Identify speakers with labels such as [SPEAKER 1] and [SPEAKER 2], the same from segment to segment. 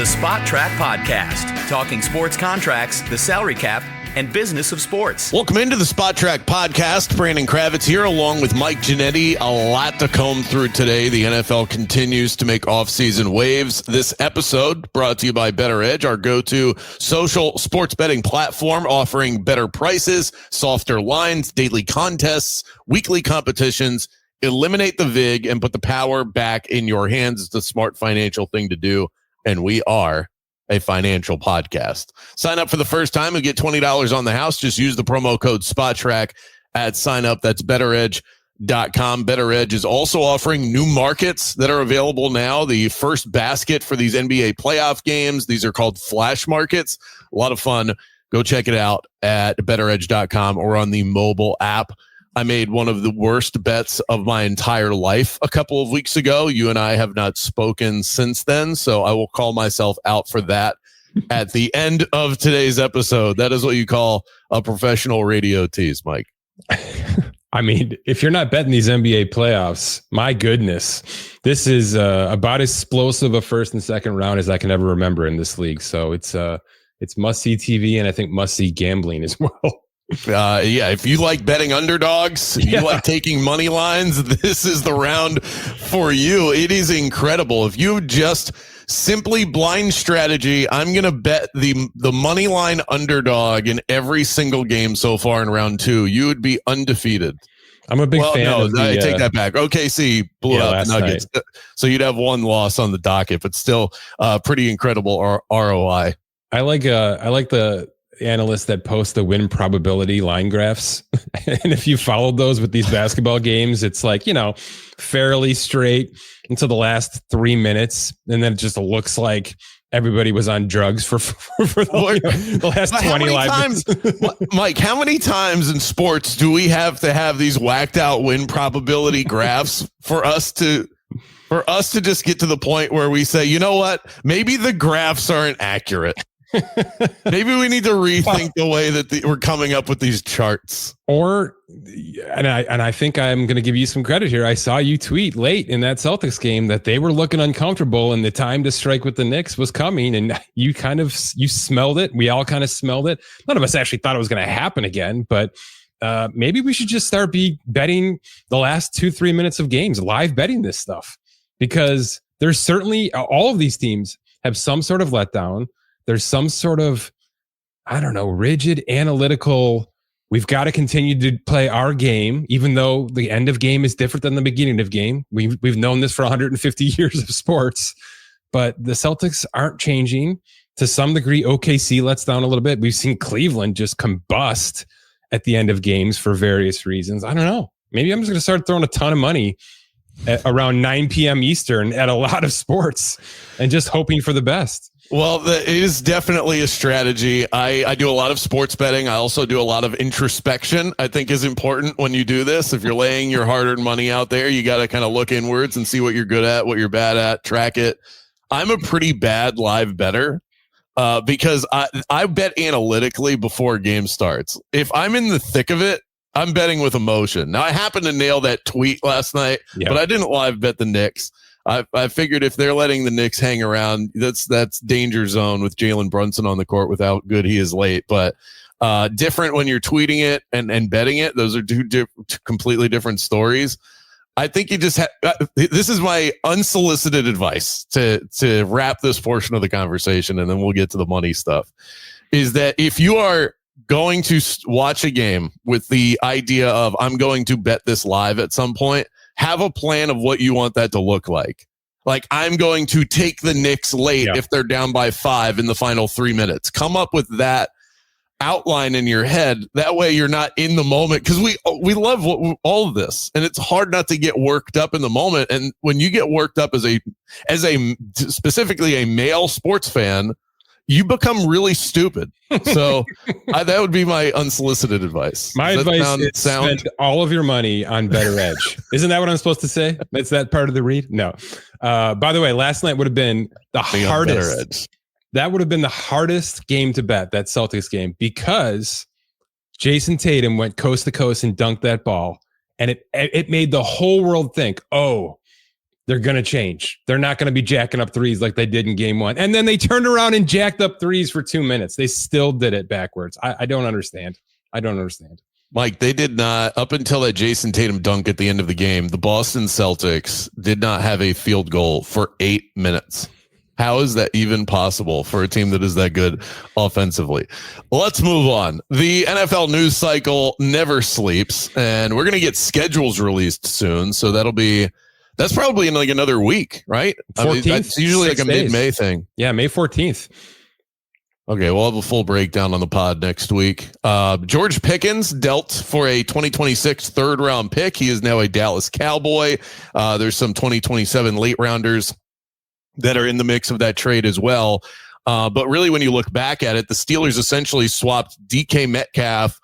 [SPEAKER 1] the Spot Track Podcast, talking sports contracts, the salary cap, and business of sports.
[SPEAKER 2] Welcome into the Spot Track Podcast. Brandon Kravitz here along with Mike Ginnitti. A lot to comb through today. The NFL continues to make off-season waves. This episode brought to you by Bettor Edge, our go-to social sports betting platform, offering better prices, softer lines, daily contests, weekly competitions. Eliminate the VIG and put the power back in your hands. It's the smart financial thing to do. And we are a financial podcast. Sign up for the first time and get $20 on the house. Just use the promo code SPOTTRACK at sign up. That's bettoredge.com. Bettor Edge is also offering new markets that are available now. The first basket for these NBA playoff games. These are called flash markets. A lot of fun. Go check it out at bettoredge.com or on the mobile app. I made one of the worst bets of my entire life a couple of weeks ago. You and I have not spoken since then, so I will call myself out for that at the end of today's episode. That is what you call a professional radio tease, Mike.
[SPEAKER 3] I mean, if you're not betting these NBA playoffs, my goodness, this is about as explosive a first and second round as I can ever remember in this league. So it's must-see TV and I think must-see gambling as well.
[SPEAKER 2] If you like betting underdogs, you like taking money lines, this is the round for you. It is incredible. If you just simply blind strategy, I'm going to bet the money line underdog in every single game so far in round two, you would be undefeated.
[SPEAKER 3] I'm a big fan of
[SPEAKER 2] I take that back. OKC blew out the Nuggets. Night. So you'd have one loss on the docket, but still pretty incredible ROI.
[SPEAKER 3] I like the analysts that post the win probability line graphs. And if you followed those with these basketball games, it's like, fairly straight until the last 3 minutes. And then it just looks like everybody was on drugs for the last 20 live
[SPEAKER 2] times. Mike, how many times in sports do we have to have these whacked out win probability graphs for us to just get to the point where we say, you know what, maybe the graphs aren't accurate. Maybe we need to rethink the way that we're coming up with these charts.
[SPEAKER 3] And I think I'm going to give you some credit here. I saw you tweet late in that Celtics game that they were looking uncomfortable and the time to strike with the Knicks was coming. And you smelled it. We all kind of smelled it. None of us actually thought it was going to happen again, but maybe we should just start betting the last 2-3 minutes of games, live betting this stuff, because there's certainly all of these teams have some sort of letdown. There's some sort of, rigid analytical, we've got to continue to play our game, even though the end of game is different than the beginning of game. We've known this for 150 years of sports, but the Celtics aren't changing. To some degree, OKC lets down a little bit. We've seen Cleveland just combust at the end of games for various reasons. I don't know. Maybe I'm just going to start throwing a ton of money at around 9 p.m. Eastern at a lot of sports and just hoping for the best.
[SPEAKER 2] Well, it is definitely a strategy. I do a lot of sports betting. I also do a lot of introspection, I think is important when you do this. If you're laying your hard-earned money out there, you got to kind of look inwards and see what you're good at, what you're bad at, track it. I'm a pretty bad live bettor because I bet analytically before game starts. If I'm in the thick of it, I'm betting with emotion. Now, I happened to nail that tweet last night, but I didn't live bet the Knicks. I figured if they're letting the Knicks hang around, that's danger zone with Jalen Brunson on the court with how good he is late. But different when you're tweeting it and betting it. Those are two completely different stories. I think you just this is my unsolicited advice to wrap this portion of the conversation, and then we'll get to the money stuff, is that if you are going to watch a game with the idea of I'm going to bet this live at some point, have a plan of what you want that to look like. Like, I'm going to take the Knicks late if they're down by 5 in the final 3 minutes. Come up with that outline in your head. That way you're not in the moment, because we love all of this, and it's hard not to get worked up in the moment. And when you get worked up as a specifically a male sports fan, you become really stupid. So that would be my unsolicited advice.
[SPEAKER 3] My advice is spend all of your money on Bettor Edge. Isn't that what I'm supposed to say? That's that part of the read? No. By the way, last night would have been the hardest. That would have been the hardest game to bet, that Celtics game, because Jason Tatum went coast to coast and dunked that ball. And it made the whole world think, oh, they're going to change. They're not going to be jacking up threes like they did in game one. And then they turned around and jacked up threes for 2 minutes. They still did it backwards. I don't understand.
[SPEAKER 2] Mike, they did not, up until that Jason Tatum dunk at the end of the game, the Boston Celtics did not have a field goal for 8 minutes. How is that even possible for a team that is that good offensively? Let's move on. The NFL news cycle never sleeps, and we're going to get schedules released soon. So that's probably in like another week, right?
[SPEAKER 3] 14th,
[SPEAKER 2] that's usually like a mid-May thing.
[SPEAKER 3] Yeah, May 14th.
[SPEAKER 2] Okay, we'll have a full breakdown on the pod next week. George Pickens dealt for a 2026 third-round pick. He is now a Dallas Cowboy. There's some 2027 late-rounders that are in the mix of that trade as well. But really, when you look back at it, the Steelers essentially swapped DK Metcalf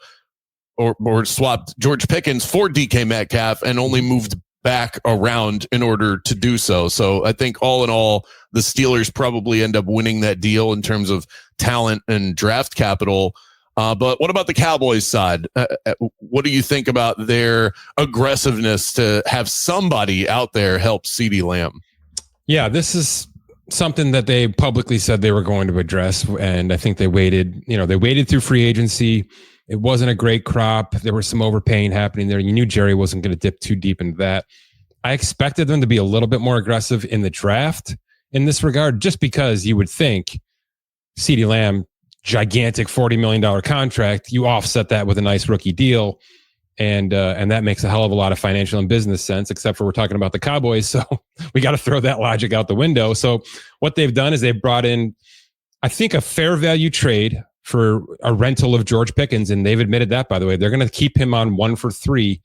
[SPEAKER 2] or swapped George Pickens for DK Metcalf and only moved back around in order to do so. So I think all in all, the Steelers probably end up winning that deal in terms of talent and draft capital. But what about the Cowboys side? What do you think about their aggressiveness to have somebody out there help CeeDee Lamb?
[SPEAKER 3] Yeah, this is something that they publicly said they were going to address. And I think they waited through free agency. It wasn't a great crop. There was some overpaying happening there. You knew Jerry wasn't going to dip too deep into that. I expected them to be a little bit more aggressive in the draft in this regard, just because you would think CeeDee Lamb, gigantic $40 million contract, you offset that with a nice rookie deal. And that makes a hell of a lot of financial and business sense, except for we're talking about the Cowboys. So we got to throw that logic out the window. So what they've done is they've brought in, I think, a fair value trade for a rental of George Pickens. And they've admitted that, by the way. They're going to keep him on 1 for 3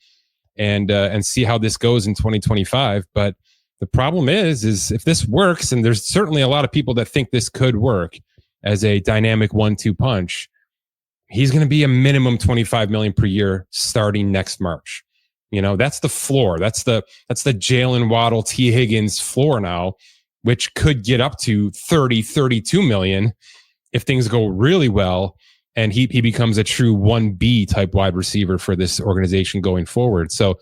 [SPEAKER 3] and see how this goes in 2025. But the problem is if this works, and there's certainly a lot of people that think this could work as a dynamic 1-2 punch, he's going to be a minimum $25 million per year starting next March. That's the floor. That's the Jalen Waddle, T. Higgins floor now, which could get up to 32 million if things go really well. And he becomes a true 1B type wide receiver for this organization going forward. So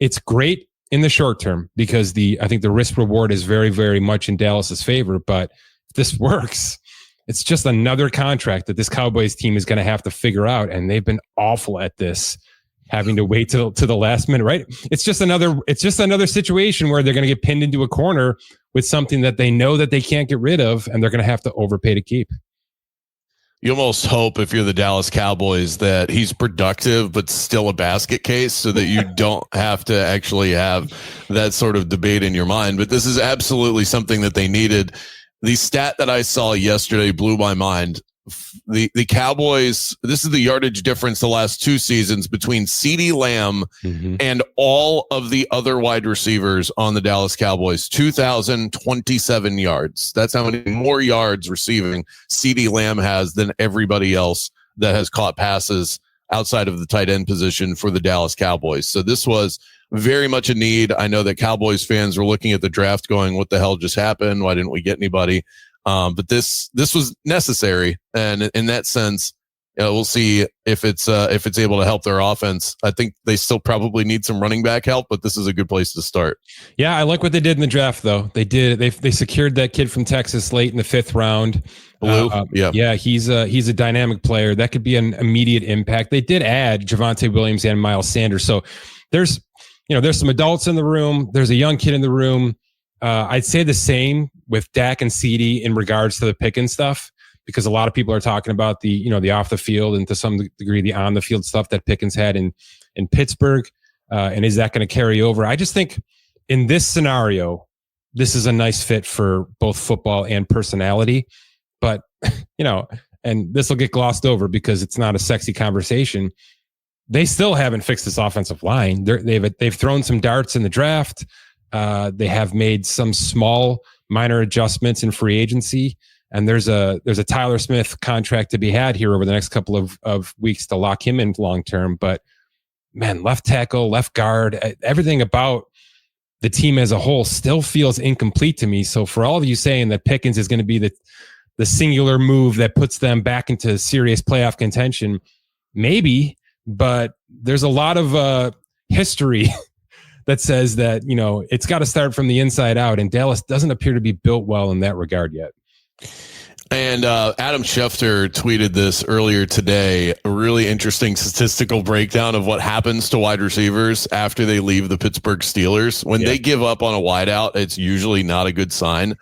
[SPEAKER 3] it's great in the short term because I think the risk reward is very, very much in Dallas's favor. But if this works, it's just another contract that this Cowboys team is going to have to figure out. And they've been awful at this, having to wait to the last minute, right? It's just another situation where they're going to get pinned into a corner with something that they know that they can't get rid of, and they're going to have to overpay to keep.
[SPEAKER 2] You almost hope, if you're the Dallas Cowboys, that he's productive but still a basket case so that you don't have to actually have that sort of debate in your mind. But this is absolutely something that they needed. The stat that I saw yesterday blew my mind. The Cowboys, this is the yardage difference the last 2 seasons between CeeDee Lamb and all of the other wide receivers on the Dallas Cowboys. 2,027 yards. That's how many more yards receiving CeeDee Lamb has than everybody else that has caught passes outside of the tight end position for the Dallas Cowboys. So this was very much a need. I know that Cowboys fans were looking at the draft going, what the hell just happened? Why didn't we get anybody? But this was necessary. And in that sense, we'll see if it's able to help their offense. I think they still probably need some running back help, but this is a good place to start. Yeah,
[SPEAKER 3] I like what they did in the draft, though. They secured that kid from Texas late in the 5th round.
[SPEAKER 2] Blue.
[SPEAKER 3] He's a dynamic player that could be an immediate impact. They did add Javonte Williams and Miles Sanders. So there's some adults in the room. There's a young kid in the room. I'd say the same with Dak and CeeDee in regards to the Pickens stuff, because a lot of people are talking about the off the field and to some degree the on the field stuff that Pickens had in Pittsburgh. And is that going to carry over? I just think in this scenario, this is a nice fit for both football and personality. But, and this will get glossed over because it's not a sexy conversation. They still haven't fixed this offensive line. They've thrown some darts in the draft. They have made some small minor adjustments in free agency, and there's a Tyler Smith contract to be had here over the next couple of weeks to lock him in long term. But man, left tackle, left guard, everything about the team as a whole still feels incomplete to me. So for all of you saying that Pickens is going to be the singular move that puts them back into serious playoff contention, maybe, but there's a lot of history that says that, it's got to start from the inside out. And Dallas doesn't appear to be built well in that regard yet.
[SPEAKER 2] And Adam Schefter tweeted this earlier today, a really interesting statistical breakdown of what happens to wide receivers after they leave the Pittsburgh Steelers. When they give up on a wideout, it's usually not a good sign.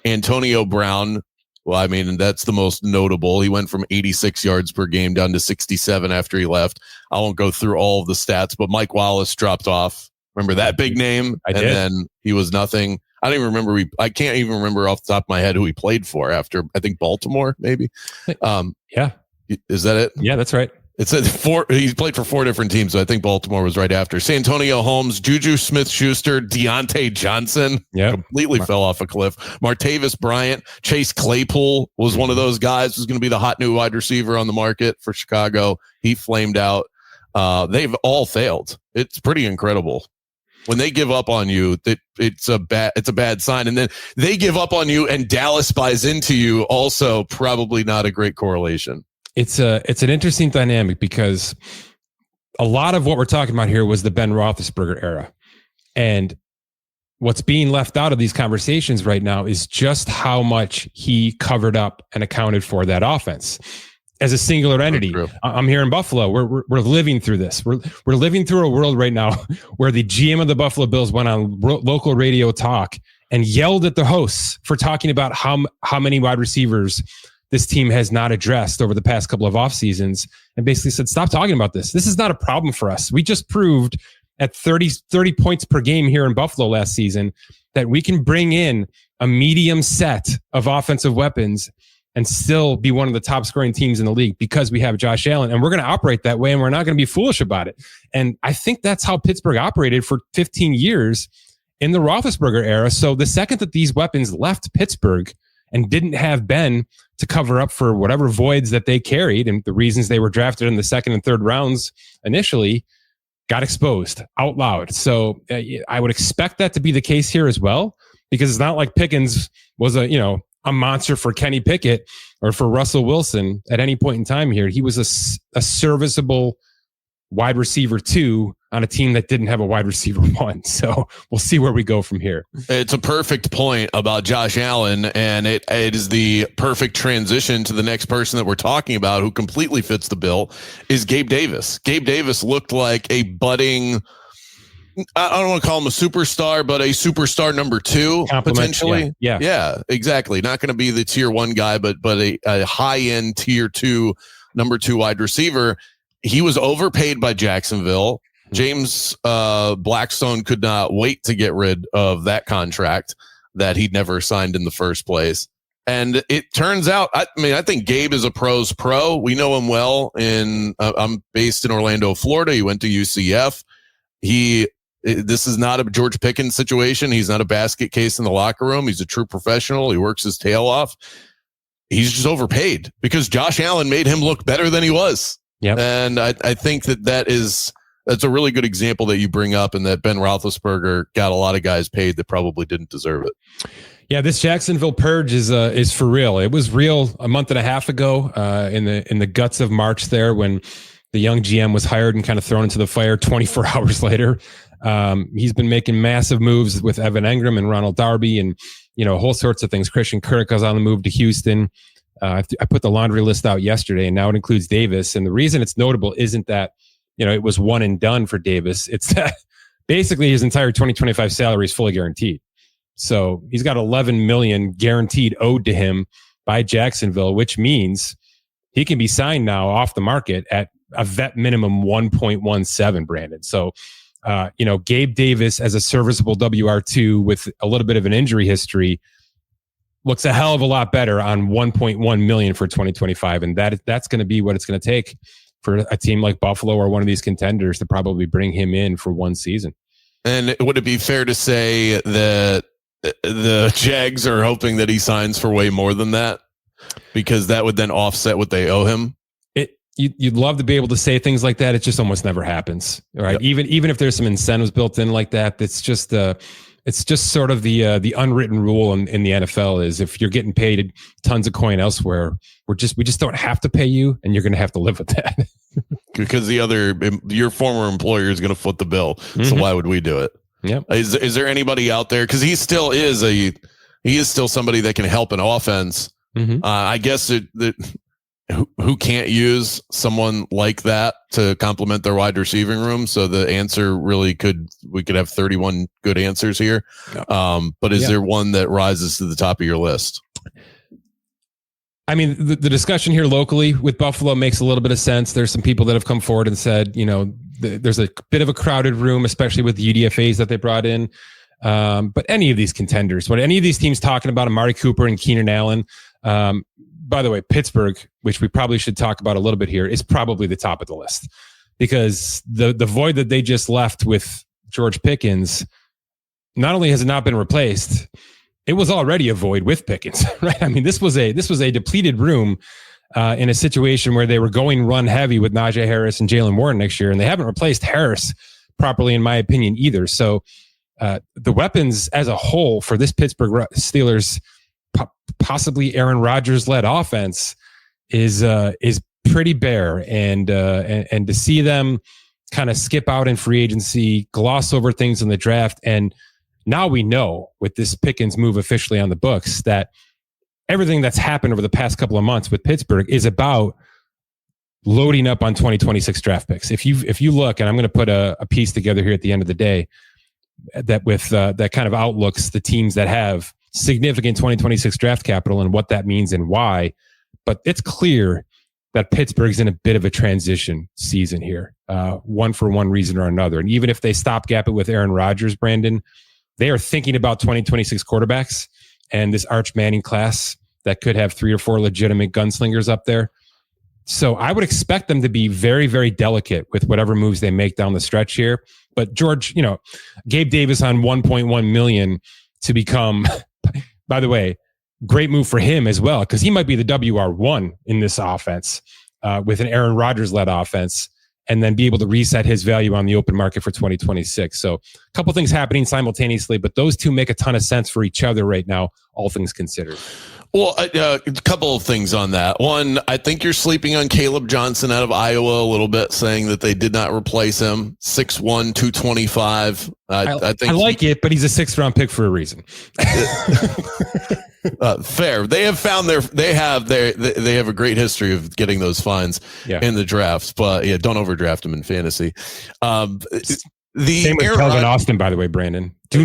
[SPEAKER 2] Antonio Brown, well, I mean, that's the most notable. He went from 86 yards per game down to 67 after he left. I won't go through all of the stats, but Mike Wallace dropped off. Remember that big name?
[SPEAKER 3] I did.
[SPEAKER 2] And then he was nothing. I don't even remember. I can't even remember off the top of my head who he played for after, I think Baltimore, maybe.
[SPEAKER 3] Yeah.
[SPEAKER 2] Is that it?
[SPEAKER 3] Yeah, that's right.
[SPEAKER 2] It said he played for 4 different teams. So I think Baltimore was right after. Santonio Holmes, Juju Smith-Schuster, Deontay Johnson completely fell off a cliff. Martavis Bryant, Chase Claypool was one of those guys who's going to be the hot new wide receiver on the market for Chicago. He flamed out. They've all failed. It's pretty incredible. When they give up on you, it's a bad sign. And then they give up on you and Dallas buys into you. Also, probably not a great correlation.
[SPEAKER 3] It's an interesting dynamic because a lot of what we're talking about here was the Ben Roethlisberger era. And what's being left out of these conversations right now is just how much he covered up and accounted for that offense as a singular entity. I'm here in Buffalo. We're living through this. We're living through a world right now where the GM of the Buffalo Bills went on local radio talk and yelled at the hosts for talking about how many wide receivers this team has not addressed over the past couple of off seasons, and basically said, stop talking about this. This is not a problem for us. We just proved at 30 points per game here in Buffalo last season that we can bring in a medium set of offensive weapons and still be one of the top scoring teams in the league because we have Josh Allen, and we're going to operate that way, and we're not going to be foolish about it. And I think that's how Pittsburgh operated for 15 years in the Roethlisberger era. So the second that these weapons left Pittsburgh and didn't have Ben to cover up for whatever voids that they carried and the reasons they were drafted in the second and third rounds initially, got exposed out loud. So I would expect that to be the case here as well, because it's not like Pickens was a monster for Kenny Pickett or for Russell Wilson at any point in time here. He was a serviceable wide receiver 2 on a team that didn't have a wide receiver 1. So we'll see where we go from here.
[SPEAKER 2] It's a perfect point about Josh Allen, and it is the perfect transition to the next person that we're talking about who completely fits the bill is Gabe Davis. Gabe Davis looked like a budding, I don't want to call him a superstar, but a superstar number 2 potentially. Yeah, exactly. Not going to be the tier 1 guy, but a high end tier 2 number 2 wide receiver. He was overpaid by Jacksonville. James Blackstone could not wait to get rid of that contract that he'd never signed in the first place. And it turns out, I think Gabe is a pro's pro. We know him well. I'm based in Orlando, Florida. He went to UCF. This is not a George Pickens situation. He's not a basket case in the locker room. He's a true professional. He works his tail off. He's just overpaid because Josh Allen made him look better than he was. Yep. And I think that's a really good example that you bring up, and that Ben Roethlisberger got a lot of guys paid that probably didn't deserve it.
[SPEAKER 3] Yeah, this Jacksonville purge is for real. It was real a month and a half ago in the guts of March there when the young GM was hired and kind of thrown into the fire 24 hours later. He's been making massive moves with Evan Engram and Ronald Darby and whole sorts of things. Christian Kirk was on the move to Houston. I put the laundry list out yesterday, and now it includes Davis. And the reason it's notable isn't that it was one and done for Davis. It's that basically his entire 2025 salary is fully guaranteed. So he's got $11 million guaranteed owed to him by Jacksonville, which means he can be signed now off the market at a vet minimum 1.17, Brandon. So, Gabe Davis as a serviceable WR2 with a little bit of an injury history looks a hell of a lot better on 1.1 million for 2025. And that's going to be what it's going to take for a team like Buffalo or one of these contenders to probably bring him in for one season.
[SPEAKER 2] And would it be fair to say that the Jags are hoping that he signs for way more than that? Because that would then offset what they owe him.
[SPEAKER 3] You'd love to be able to say things like that. It just almost never happens. Right. Yep. Even if there's some incentives built in like that, it's just sort of the unwritten rule in the NFL is if you're getting paid tons of coin elsewhere, we just don't have to pay you, and you're going to have to live with that.
[SPEAKER 2] Because your former employer is going to foot the bill. So why would we do it?
[SPEAKER 3] Yep.
[SPEAKER 2] Is there anybody out there? Because he is still somebody that can help an offense.
[SPEAKER 3] Mm-hmm.
[SPEAKER 2] I guess who can't use someone like that to complement their wide receiving room. So the answer we could have 31 good answers here. But is there one that rises to the top of your list?
[SPEAKER 3] I mean, the discussion here locally with Buffalo makes a little bit of sense. There's some people that have come forward and said, there's a bit of a crowded room, especially with the UDFAs that they brought in. But any of these contenders, what any of these teams talking about, Amari Cooper and Keenan Allen, by the way, Pittsburgh, which we probably should talk about a little bit here, is probably the top of the list, because the void that they just left with George Pickens, not only has it not been replaced, it was already a void with Pickens, right? I mean, this was a depleted room in a situation where they were going run heavy with Najee Harris and Jalen Warren next year, and they haven't replaced Harris properly, in my opinion, either. So the weapons as a whole for this Pittsburgh Steelers, possibly Aaron Rodgers-led offense, is pretty bare, and to see them kind of skip out in free agency, gloss over things in the draft, and now we know with this Pickens move officially on the books that everything that's happened over the past couple of months with Pittsburgh is about loading up on 2026 draft picks. If you look, and I'm going to put a piece together here at the end of the day that with that kind of outlooks the teams that have significant 2026 draft capital and what that means and why. But it's clear that Pittsburgh's in a bit of a transition season here, one for one reason or another. And even if they stopgap it with Aaron Rodgers, Brandon, they are thinking about 2026 quarterbacks and this Arch Manning class that could have 3 or 4 legitimate gunslingers up there. So I would expect them to be very, very delicate with whatever moves they make down the stretch here. But George, Gabe Davis on $1.1 million to become, by the way, great move for him as well, because he might be the WR1 in this offense with an Aaron Rodgers-led offense, and then be able to reset his value on the open market for 2026. So a couple things happening simultaneously, but those two make a ton of sense for each other right now, all things considered.
[SPEAKER 2] Well, a couple of things on that. One, I think you're sleeping on Caleb Johnson out of Iowa a little bit, saying that they did not replace him. 6'1", 225. I think
[SPEAKER 3] I like it, but he's a 6th-round pick for a reason.
[SPEAKER 2] Fair. They have found they have a great history of getting those finds in the drafts, but don't overdraft them in fantasy.
[SPEAKER 3] Same with Kelvin Austin, by the way, Brandon. Do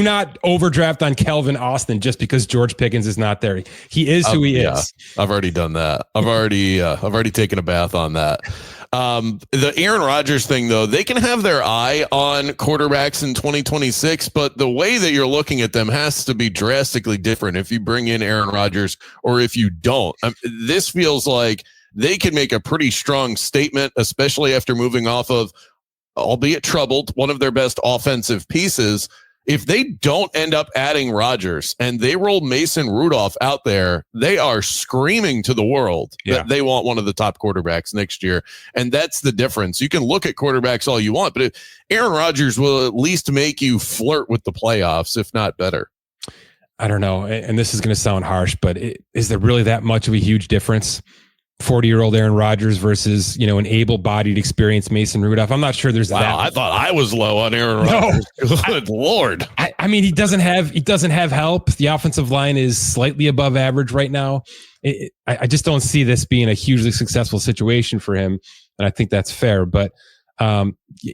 [SPEAKER 3] not overdraft on Kelvin Austin just because George Pickens is not there. He is who he is.
[SPEAKER 2] I've already done that. I've already taken a bath on that. The Aaron Rodgers thing, though, they can have their eye on quarterbacks in 2026, but the way that you're looking at them has to be drastically different if you bring in Aaron Rodgers or if you don't. This feels like they can make a pretty strong statement, especially after moving off of, albeit troubled, one of their best offensive pieces. If they don't end up adding Rodgers and they roll Mason Rudolph out there, they are screaming to the world that they want one of the top quarterbacks next year. And that's the difference. You can look at quarterbacks all you want, but if Aaron Rodgers will at least make you flirt with the playoffs, if not better.
[SPEAKER 3] I don't know. And this is going to sound harsh, but is there really that much of a huge difference? 40-year-old Aaron Rodgers versus, an able-bodied, experienced Mason Rudolph. I'm not sure there's that.
[SPEAKER 2] I thought I was low on Aaron Rodgers. Good Lord.
[SPEAKER 3] I mean, he doesn't have help. The offensive line is slightly above average right now. I just don't see this being a hugely successful situation for him, and I think that's fair. But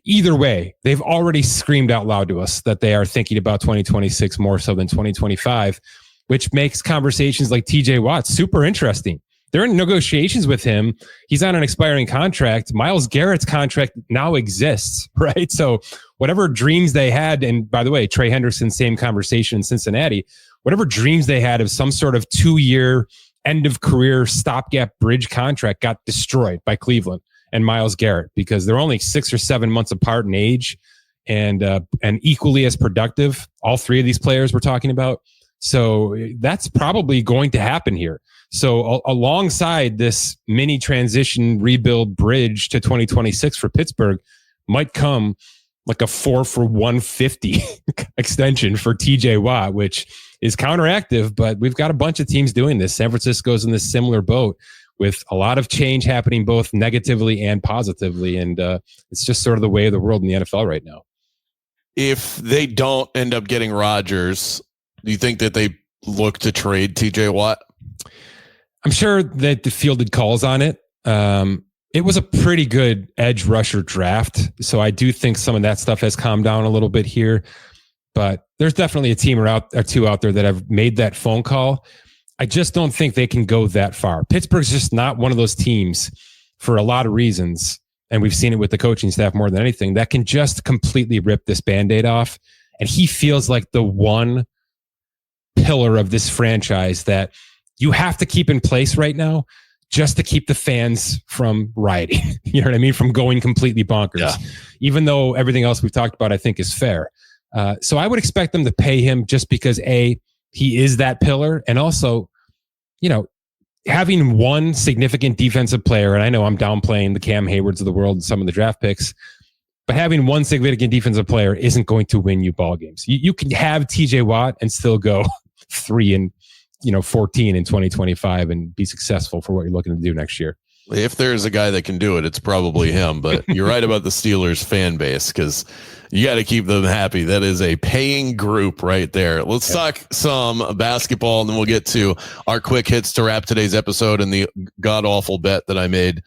[SPEAKER 3] either way, they've already screamed out loud to us that they are thinking about 2026 more so than 2025, which makes conversations like TJ Watt super interesting. They're in negotiations with him. He's on an expiring contract. Myles Garrett's contract now exists, right? So whatever dreams they had, and by the way, Trey Hendrickson, same conversation in Cincinnati, whatever dreams they had of some sort of 2-year end of career stopgap bridge contract got destroyed by Cleveland and Myles Garrett, because they're only 6 or 7 months apart in age and equally as productive. All 3 of these players we're talking about. So that's probably going to happen here. So alongside this mini transition rebuild bridge to 2026 for Pittsburgh might come like a 4 for $150 extension for TJ Watt, which is counteractive, but we've got a bunch of teams doing this. San Francisco's in this similar boat with a lot of change happening both negatively and positively. And it's just sort of the way of the world in the NFL right now.
[SPEAKER 2] if they don't end up getting Rodgers, do you think that they look to trade TJ Watt?
[SPEAKER 3] I'm sure that the fielded calls on it. It was a pretty good edge rusher draft. So I do think some of that stuff has calmed down a little bit here. But there's definitely a team or two out there that have made that phone call. I just don't think they can go that far. Pittsburgh's just not one of those teams for a lot of reasons. And we've seen it with the coaching staff more than anything that can just completely rip this Band-Aid off. And he feels like the one pillar of this franchise that you have to keep in place right now just to keep the fans from rioting. You know what I mean? From going completely bonkers. Yeah. Even though everything else we've talked about, I think, is fair. So I would expect them to pay him just because, A, he is that pillar. And also, you know, having one significant defensive player, and I know I'm downplaying the Cam Haywards of the world and some of the draft picks, but having one significant defensive player isn't going to win you ball games. You can have TJ Watt and still go 3-14 in 2025 and be successful for what you're looking to do next year.
[SPEAKER 2] If there's a guy that can do it, it's probably him. But you're right about the Steelers fan base because you got to keep them happy. That is a paying group right there. Let's talk some basketball, and then we'll get to our quick hits to wrap today's episode and the god-awful bet that I made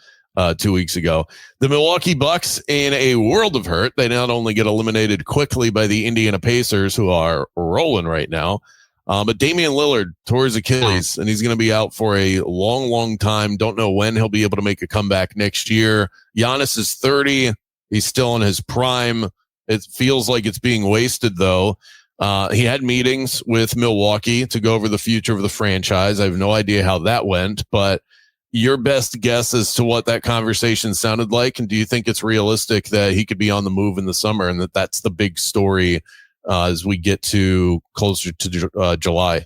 [SPEAKER 2] 2 weeks ago. The Milwaukee Bucks, in a world of hurt, they not only get eliminated quickly by the Indiana Pacers, who are rolling right now, but Damian Lillard tore his Achilles, and he's going to be out for a long, long time. Don't know when he'll be able to make a comeback next year. Giannis is 30. He's still in his prime. It feels like it's being wasted, though. He had meetings with Milwaukee to go over the future of the franchise. I have no idea how that went, but your best guess as to what that conversation sounded like, and do you think it's realistic that he could be on the move in the summer and that that's the big story as we get to closer to July?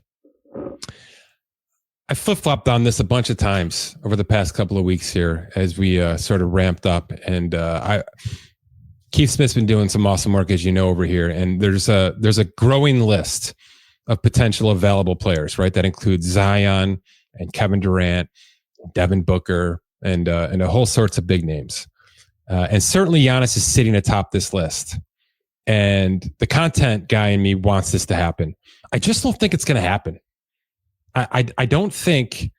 [SPEAKER 3] I flip-flopped on this a bunch of times over the past couple of weeks here as we sort of ramped up. And Keith Smith's been doing some awesome work, as you know, over here. And there's a growing list of potential available players, right? That includes Zion and Kevin Durant, Devin Booker, and a whole sorts of big names. And certainly Giannis is sitting atop this list. And the content guy in me wants this to happen. I just don't think it's going to happen. I don't think,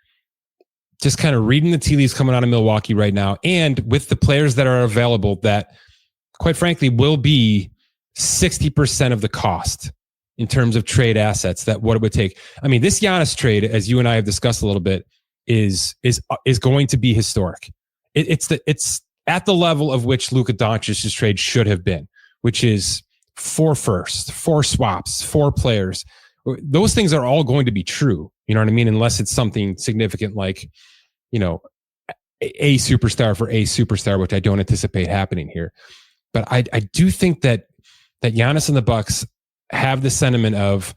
[SPEAKER 3] just kind of reading the tea leaves coming out of Milwaukee right now, and with the players that are available that, quite frankly, will be 60% of the cost in terms of trade assets, that what it would take. I mean, this Giannis trade, as you and I have discussed a little bit, is going to be historic. It's at the level of which Luka Doncic's trade should have been, which is 4 firsts, 4 swaps, 4 players. Those things are all going to be true. You know what I mean? Unless it's something significant like, you know, a superstar for a superstar, which I don't anticipate happening here. But I do think that Giannis and the Bucks have the sentiment of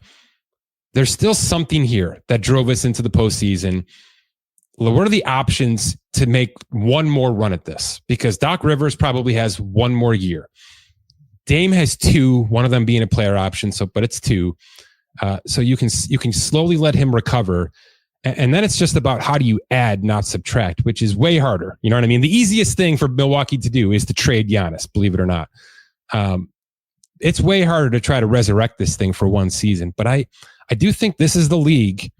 [SPEAKER 3] there's still something here that drove us into the postseason. What are the options to make one more run at this? Because Doc Rivers probably has 1 more year. Dame has 2, one of them being a player option. But it's 2. So you can slowly let him recover. And then it's just about how do you add, not subtract, which is way harder. You know what I mean? The easiest thing for Milwaukee to do is to trade Giannis, believe it or not. It's way harder to try to resurrect this thing for one season. But I do think this is the league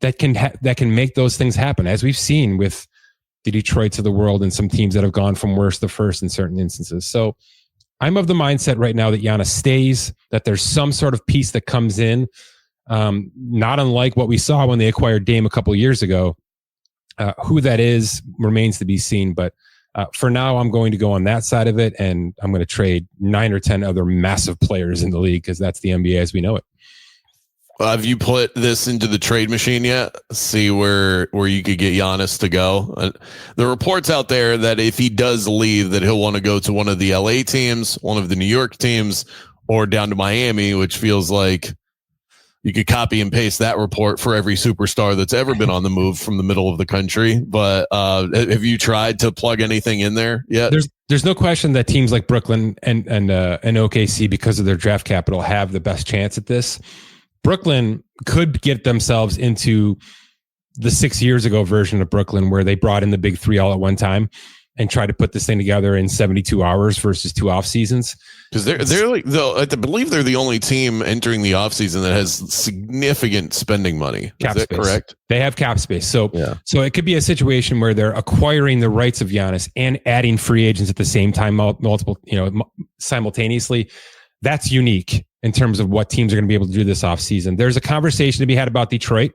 [SPEAKER 3] that can make those things happen, as we've seen with the Detroits of the world and some teams that have gone from worst to first in certain instances. So I'm of the mindset right now that Giannis stays, that there's some sort of piece that comes in, not unlike what we saw when they acquired Dame a couple of years ago. Who that is remains to be seen. But for now, I'm going to go on that side of it, and I'm going to trade 9 or 10 other massive players in the league because that's the NBA as we know it.
[SPEAKER 2] Have you put this into the trade machine yet? See where you could get Giannis to go? The reports out there that if he does leave, that he'll want to go to one of the LA teams, one of the New York teams, or down to Miami, which feels like you could copy and paste that report for every superstar that's ever been on the move from the middle of the country. But have you tried to plug anything in there yet?
[SPEAKER 3] There's no question that teams like Brooklyn and OKC, because of their draft capital, have the best chance at this. Brooklyn could get themselves into the 6 years ago version of Brooklyn where they brought in the big 3 all at one time and try to put this thing together in 72 hours versus 2 off seasons.
[SPEAKER 2] Because they're like, though, I believe they're the only team entering the offseason that has significant spending money.
[SPEAKER 3] Cap
[SPEAKER 2] Is that
[SPEAKER 3] space.
[SPEAKER 2] correct?
[SPEAKER 3] They have cap space. So it could be a situation where they're acquiring the rights of Giannis and adding free agents at the same time, simultaneously. That's unique in terms of what teams are going to be able to do this offseason. There's a conversation to be had about Detroit,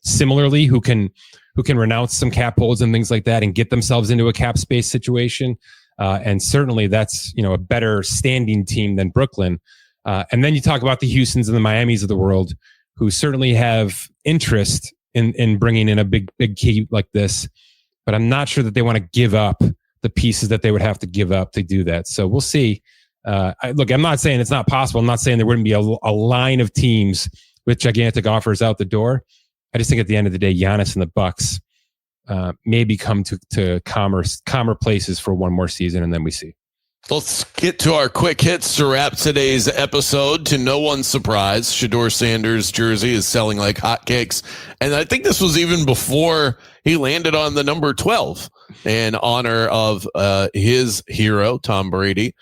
[SPEAKER 3] similarly, who can renounce some cap holds and things like that and get themselves into a cap space situation. And certainly that's, a better standing team than Brooklyn. And then you talk about the Houstons and the Miamis of the world, who certainly have interest in bringing in a big key like this. But I'm not sure that they want to give up the pieces that they would have to give up to do that. So we'll see. Look, I'm not saying it's not possible. I'm not saying there wouldn't be a line of teams with gigantic offers out the door. I just think at the end of the day, Giannis and the Bucks maybe come to calmer places for one more season, and then we see.
[SPEAKER 2] Let's get to our quick hits to wrap today's episode. To no one's surprise, Shedeur Sanders' jersey is selling like hotcakes. And I think this was even before he landed on the number 12 in honor of his hero, Tom Brady.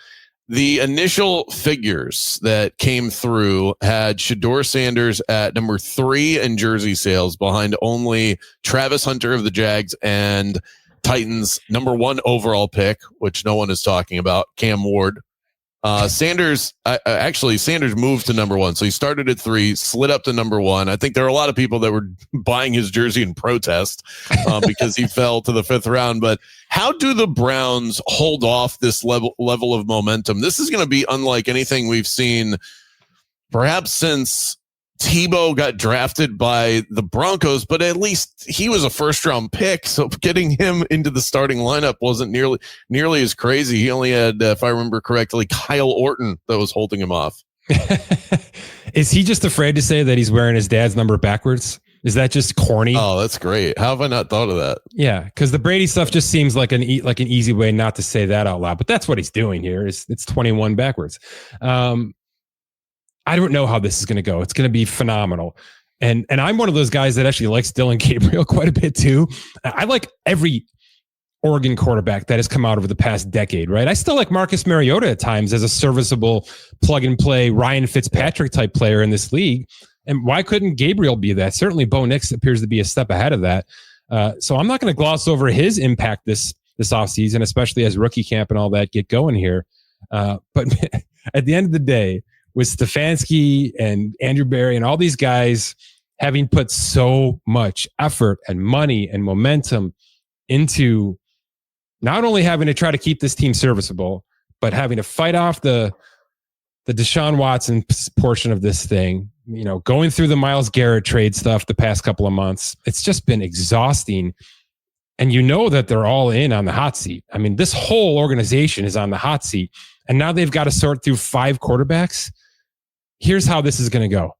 [SPEAKER 2] The initial figures that came through had Shedeur Sanders at number 3 in jersey sales, behind only Travis Hunter of the Jags and Titans' number 1 overall pick, which no one is talking about, Cam Ward. Sanders moved to number 1. So he started at 3, slid up to number 1. I think there are a lot of people that were buying his jersey in protest because he fell to the 5th round. But how do the Browns hold off this level of momentum? This is going to be unlike anything we've seen perhaps since Tebow got drafted by the Broncos, but at least he was a first-round pick, so getting him into the starting lineup wasn't nearly as crazy. He only had, if I remember correctly, Kyle Orton that was holding him off.
[SPEAKER 3] Is he just afraid to say that he's wearing his dad's number backwards? Is that just corny?
[SPEAKER 2] Oh, that's great. How have I not thought of that?
[SPEAKER 3] Yeah, because the Brady stuff just seems like an easy way not to say that out loud, but that's what he's doing here. It's 21 backwards. I don't know how this is going to go. It's going to be phenomenal. And I'm one of those guys that actually likes Dylan Gabriel quite a bit too. I like every Oregon quarterback that has come out over the past decade, right? I still like Marcus Mariota at times as a serviceable plug and play Ryan Fitzpatrick type player in this league. And why couldn't Gabriel be that? Certainly Bo Nix appears to be a step ahead of that. So I'm not going to gloss over his impact this offseason, especially as rookie camp and all that get going here. But at the end of the day, with Stefanski and Andrew Berry and all these guys having put so much effort and money and momentum into not only having to try to keep this team serviceable, but having to fight off the Deshaun Watson portion of this thing, going through the Myles Garrett trade stuff the past couple of months, it's just been exhausting. And that they're all in on the hot seat. I mean, this whole organization is on the hot seat, and now they've got to sort through 5 quarterbacks. Here's how this is going to go.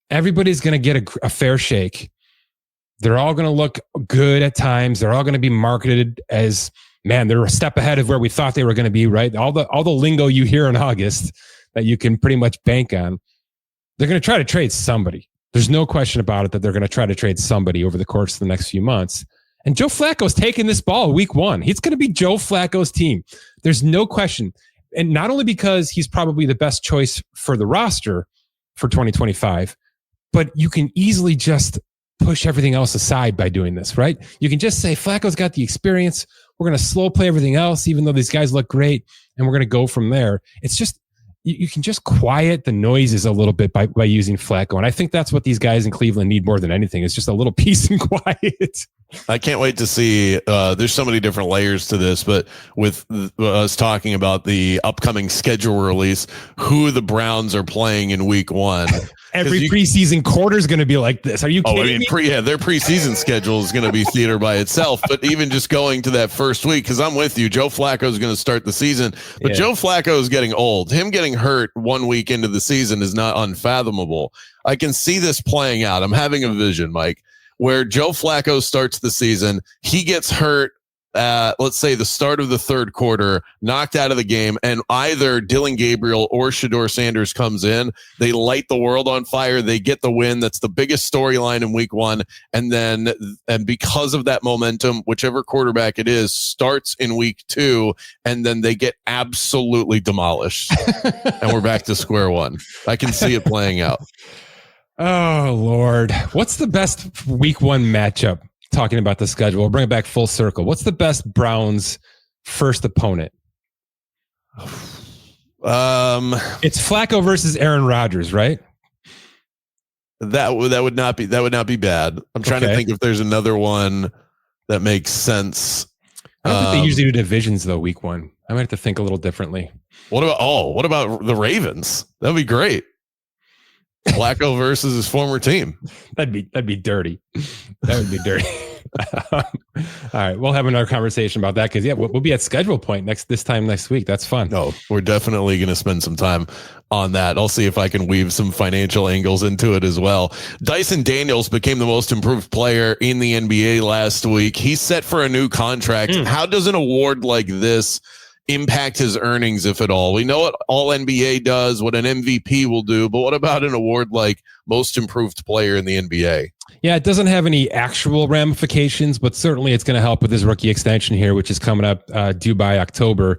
[SPEAKER 3] Everybody's going to get a fair shake. They're all going to look good at times. They're all going to be marketed as, man, they're a step ahead of where we thought they were going to be, right? All the lingo you hear in August that you can pretty much bank on. They're going to try to trade somebody. There's no question about it that they're going to try to trade somebody over the course of the next few months. And Joe Flacco's taking this ball week 1. He's going to be Joe Flacco's team. There's no question. And not only because he's probably the best choice for the roster for 2025, but you can easily just push everything else aside by doing this, right? You can just say, Flacco's got the experience. We're going to slow play everything else, even though these guys look great, and we're going to go from there. It's just, you can just quiet the noises a little bit by using Flacco. And I think that's what these guys in Cleveland need more than anything, is just a little peace and quiet.
[SPEAKER 2] I can't wait to see. There's so many different layers to this, but with us talking about the upcoming schedule release, who the Browns are playing in week 1.
[SPEAKER 3] Every preseason quarter is going to be like this. Are you kidding me?
[SPEAKER 2] Their preseason schedule is going to be theater by itself. But even just going to that first week, because I'm with you, Joe Flacco is going to start the season. But Joe Flacco is getting old. Him getting hurt 1 week into the season is not unfathomable. I can see this playing out. I'm having a vision, Mike, where Joe Flacco starts the season. He gets hurt let's say the start of the third quarter, knocked out of the game, and either Dylan Gabriel or Shedeur Sanders comes in, they light the world on fire. They get the win. That's the biggest storyline in week one. And because of that momentum, whichever quarterback it is starts in week two, and then they get absolutely demolished. And we're back to square one. I can see it playing out.
[SPEAKER 3] Oh, Lord. What's the best week one matchup? Talking about the schedule, we'll bring it back full circle. What's the best Browns first opponent? It's Flacco versus Aaron Rodgers, right?
[SPEAKER 2] That would not be bad. I'm trying to think if there's another one that makes sense.
[SPEAKER 3] I don't think they usually do divisions though. Week one, I might have to think a little differently.
[SPEAKER 2] What about the Ravens? That'd be great. Flacco versus his former team.
[SPEAKER 3] That'd be dirty. That would be dirty. All right, we'll have another conversation about that because we'll be at schedule point this time next week. That's fun.
[SPEAKER 2] No, we're definitely going to spend some time on that. I'll see if I can weave some financial angles into it as well. Dyson Daniels became the most improved player in the NBA last week. He's set for a new contract. How does an award like this impact his earnings, if at all? We know what all NBA does, what an MVP will do, but what about an award like most improved player in the NBA?
[SPEAKER 3] Yeah, it doesn't have any actual ramifications, but certainly it's going to help with his rookie extension here, which is coming up due by October.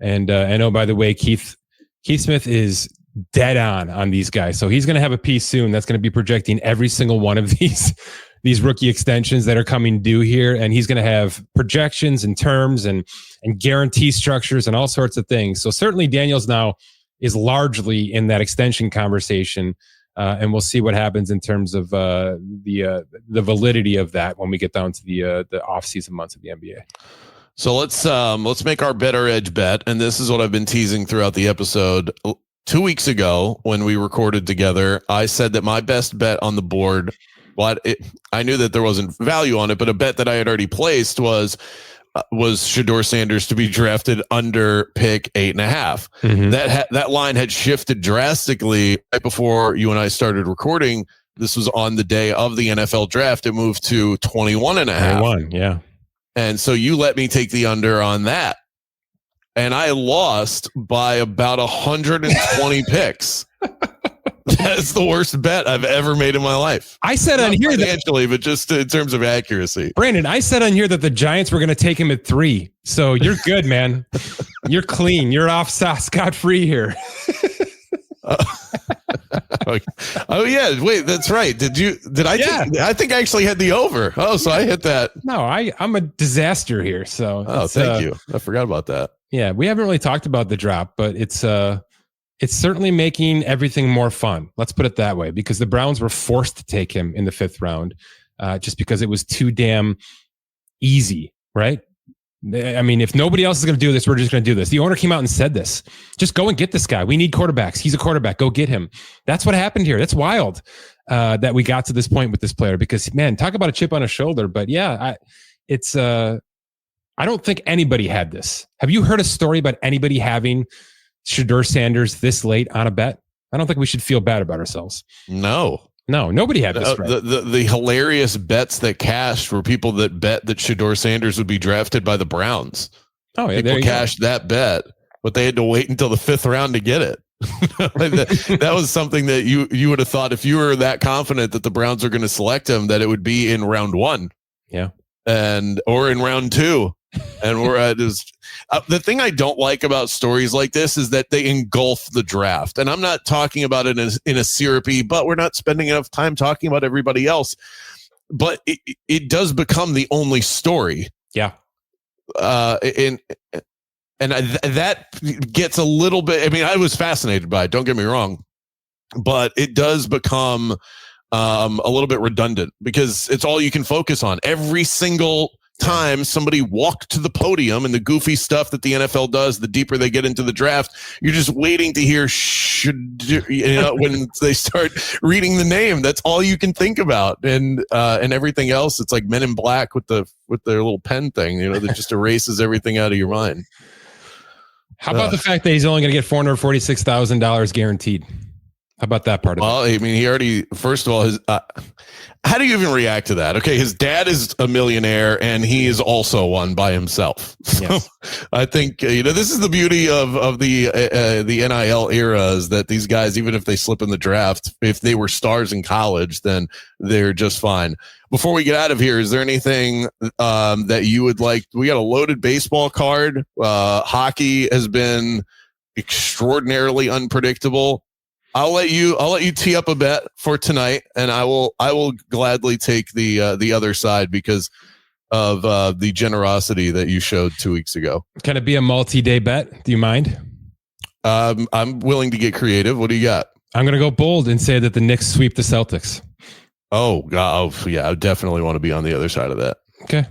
[SPEAKER 3] And I know, by the way, Keith Smith is dead on these guys. So he's going to have a piece soon that's going to be projecting every single one of these rookie extensions that are coming due here. And he's going to have projections and terms and guarantee structures and all sorts of things. So certainly Daniels now is largely in that extension conversation. And we'll see what happens in terms of the validity of that when we get down to the off-season months of the NBA.
[SPEAKER 2] So let's make our Bettor Edge bet. And this is what I've been teasing throughout the episode. 2 weeks ago when we recorded together, I said that my best bet on the board, I knew that there wasn't value on it, but a bet that I had already placed was Shedeur Sanders to be drafted under pick 8.5. Mm-hmm. That line had shifted drastically right before you and I started recording. This was on the day of the NFL draft. It moved to 21.5.
[SPEAKER 3] 21, yeah.
[SPEAKER 2] And so you let me take the under on that. And I lost by about 120 picks. That's the worst bet I've ever made in my life.
[SPEAKER 3] I said on here
[SPEAKER 2] financially, but just in terms of accuracy.
[SPEAKER 3] Brandon, I said on here that the Giants were going to take him at 3. So you're good, man. You're clean. You're off scot-free here.
[SPEAKER 2] Oh yeah, wait, that's right. I think I actually had the over. Oh, so I hit that.
[SPEAKER 3] No, I'm a disaster here. So
[SPEAKER 2] thank you. I forgot about that.
[SPEAKER 3] Yeah, we haven't really talked about the drop, but it's certainly making everything more fun. Let's put it that way, because the Browns were forced to take him in the 5th round just because it was too damn easy, right? I mean, if nobody else is going to do this, we're just going to do this. The owner came out and said this. Just go and get this guy. We need quarterbacks. He's a quarterback. Go get him. That's what happened here. That's wild that we got to this point with this player because, man, talk about a chip on a shoulder. But, yeah, I don't think anybody had this. Have you heard a story about anybody having Shedeur Sanders this late on a bet? I don't think we should feel bad about ourselves.
[SPEAKER 2] No,
[SPEAKER 3] nobody had this. Right.
[SPEAKER 2] The hilarious bets that cashed were people that bet that Shedeur Sanders would be drafted by the Browns.
[SPEAKER 3] Oh, yeah,
[SPEAKER 2] people cashed that bet, but they had to wait until the 5th round to get it. that was something that you would have thought if you were that confident that the Browns are going to select him, that it would be in round 1.
[SPEAKER 3] Yeah,
[SPEAKER 2] or in round 2. And we're at the thing I don't like about stories like this is that they engulf the draft. And I'm not talking about it in a syrupy, but we're not spending enough time talking about everybody else. But it does become the only story.
[SPEAKER 3] Yeah.
[SPEAKER 2] And that gets a little bit, I mean, I was fascinated by it, don't get me wrong, but it does become a little bit redundant because it's all you can focus on. Every single time somebody walked to the podium and the goofy stuff that the NFL does, the deeper they get into the draft, you're just waiting to hear when they start reading the name. That's all you can think about, and everything else. It's like Men in Black with their little pen thing, that just erases everything out of your mind.
[SPEAKER 3] How about the fact that he's only going to get $446,000 guaranteed? How about that part of it?
[SPEAKER 2] Well, I mean, he already, first of all, his, how do you even react to that? Okay, his dad is a millionaire and he is also one by himself. So
[SPEAKER 3] Yes.
[SPEAKER 2] I think, this is the beauty of the NIL era, is that these guys, even if they slip in the draft, if they were stars in college, then they're just fine. Before we get out of here, is there anything that you would like? We got a loaded baseball card. Hockey has been extraordinarily unpredictable. I'll let you tee up a bet for tonight, and I will gladly take the other side because of the generosity that you showed 2 weeks ago.
[SPEAKER 3] Can it be a multi-day bet? Do you mind?
[SPEAKER 2] I'm willing to get creative. What do you got?
[SPEAKER 3] I'm going to go bold and say that the Knicks sweep the Celtics.
[SPEAKER 2] Oh, God. Oh, yeah. I definitely want to be on the other side of that.
[SPEAKER 3] Okay.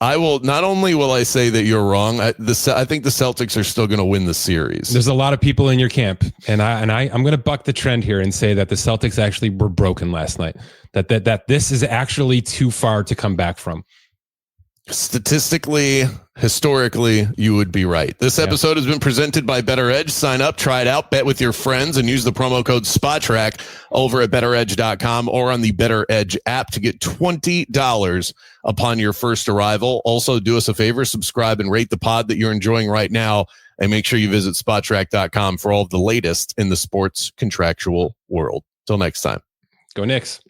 [SPEAKER 2] I will. Not only will I say that you're wrong, I think the Celtics are still going to win the series.
[SPEAKER 3] There's a lot of people in your camp, and I'm going to buck the trend here and say that the Celtics actually were broken last night. That this is actually too far to come back from.
[SPEAKER 2] Statistically, historically, you would be right. This episode has been presented by Bettor Edge. Sign up, try it out, bet with your friends, and use the promo code SPOTTRACK over at bettoredge.com or on the Bettor Edge app to get $20 upon your first arrival. Also, do us a favor, subscribe and rate the pod that you're enjoying right now, and make sure you visit SpotTrack.com for all of the latest in the sports contractual world. Till next time.
[SPEAKER 3] Go Knicks.